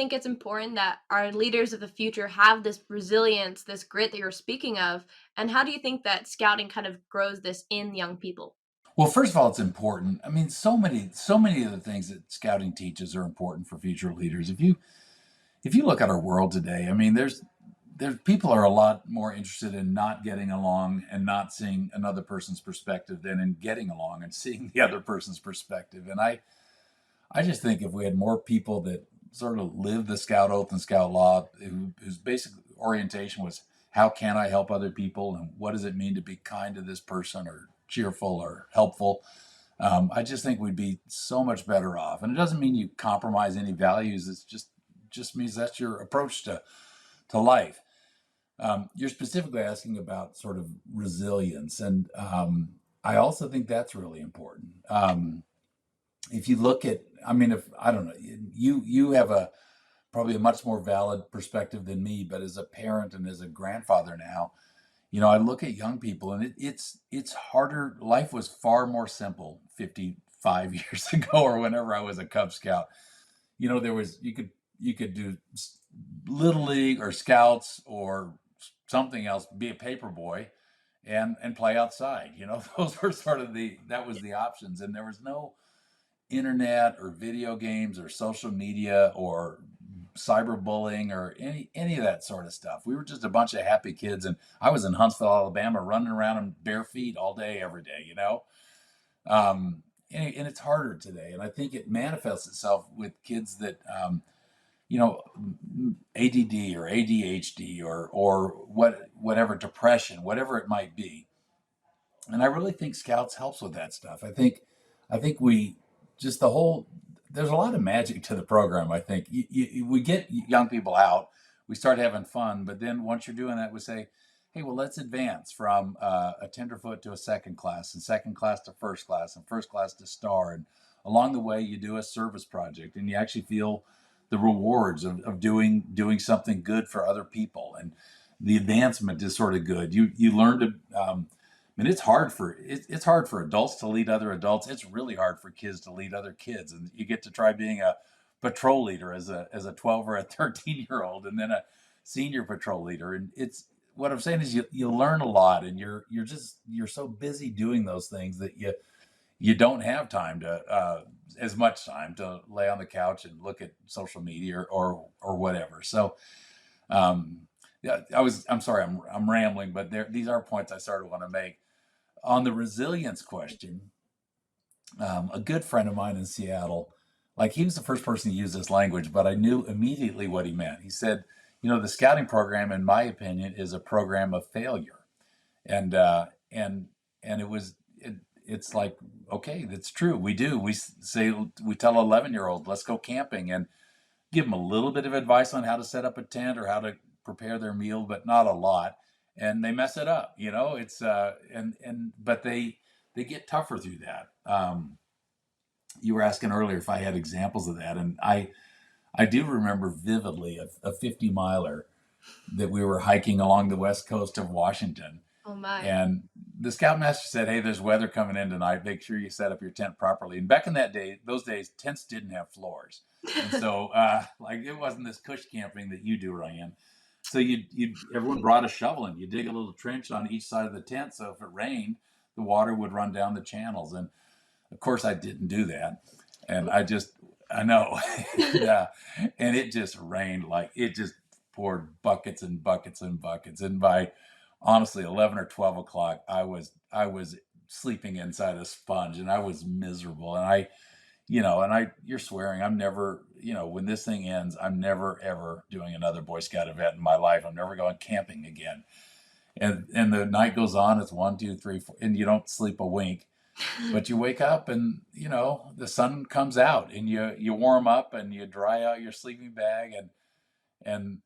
think it's important that our leaders of the future have this resilience, this grit that you're speaking of? And how do you think that scouting kind of grows this in young people? Well, first of all, it's important. I mean, so many of the things that scouting teaches are important for future leaders. If you look at our world today, I mean, there's people are a lot more interested in not getting along and not seeing another person's perspective than in getting along and seeing the other person's perspective. And I just think if we had more people that sort of live the scout oath and scout law, whose basic orientation was how can I help other people and what does it mean to be kind to this person or cheerful or helpful, I just think we'd be so much better off. And it doesn't mean you compromise any values. It's just means that's your approach to life. You're specifically asking about sort of resilience, and I also think that's really important. If you look at, I mean, if I don't know, you have a probably a much more valid perspective than me, but as a parent and as a grandfather now, I look at young people, and it's harder. Life was far more simple 55 years ago, or whenever I was a Cub Scout. There was you could do little league or scouts or something else, be a paper boy, and play outside. Those were sort of that was the options, and there was no internet or video games or social media or cyberbullying or any of that sort of stuff. We were just a bunch of happy kids, and I was in Huntsville, Alabama, running around in bare feet all day, every day. And it's harder today, and I think it manifests itself with kids that you know ADD or ADHD or whatever, depression, whatever it might be. And I really think Scouts helps with that stuff. I think we just the whole there's a lot of magic to the program. I think we get young people out, we start having fun, but then once you're doing that, we say, hey, well, let's advance from a tenderfoot to a second class, and second class to first class, and first class to star, and along the way, you do a service project, and you actually feel the rewards of doing something good for other people, and the advancement is sort of good. You learn to I mean, it's hard for adults to lead other adults. It's really hard for kids to lead other kids, and you get to try being a patrol leader as a 12 or a 13-year-old, and then a senior patrol leader. And it's what I'm saying is you learn a lot, and you're so busy doing those things that you don't have time to as much time to lay on the couch and look at social media or whatever. So yeah, I'm sorry, I'm rambling, but these are points I sort of want to make. On the resilience question, a good friend of mine in Seattle, like he was the first person to use this language, but I knew immediately what he meant. He said, the scouting program, in my opinion, is a program of failure. And it's like, okay, that's true. We do. We tell 11-year-olds, let's go camping, and give them a little bit of advice on how to set up a tent or how to prepare their meal, but not a lot. And they mess it up. It's but they get tougher through that. You were asking earlier if I had examples of that, and I do remember vividly a 50 miler that we were hiking along the west coast of Washington. Oh my. And the scoutmaster said, hey, there's weather coming in tonight. Make sure you set up your tent properly. And back in those days, tents didn't have floors. And so, like, it wasn't this cush camping that you do, Ryan. So everyone brought a shovel, and you dig a little trench on each side of the tent. So if it rained, the water would run down the channels. And of course, I didn't do that. And I know. Yeah. And it just rained, like it just poured buckets and buckets and buckets. And by honestly 11 or 12 o'clock, I was sleeping inside a sponge, and I was miserable. And you're swearing, I'm never, when this thing ends, I'm never ever doing another Boy Scout event in my life. I'm never going camping again. And the night goes on. It's 1, 2, 3, 4, and you don't sleep a wink. But you wake up, and the sun comes out, and you warm up, and you dry out your sleeping bag, and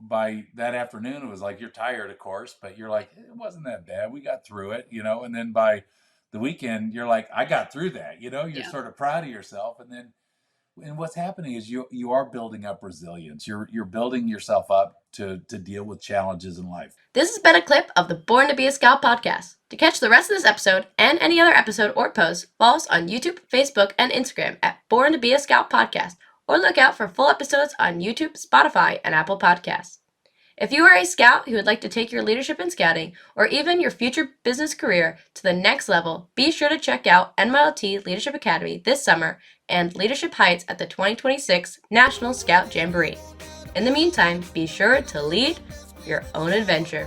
by that afternoon, it was like you're tired, of course, but you're like, it wasn't that bad. We got through it, and then by the weekend, you're like, I got through that. You're Yeah. sort of proud of yourself, and what's happening is you are building up resilience. You're building yourself up to deal with challenges in life. This has been a clip of the Born to Be a Scout podcast. To catch the rest of this episode and any other episode or post, follow us on YouTube, Facebook, and Instagram at Born to Be a Scout podcast, or look out for full episodes on YouTube, Spotify, and Apple Podcasts. If you are a scout who would like to take your leadership in scouting or even your future business career to the next level, be sure to check out NYLT Leadership Academy this summer and Leadership Heights at the 2026 National Scout Jamboree. In the meantime, be sure to lead your own adventure.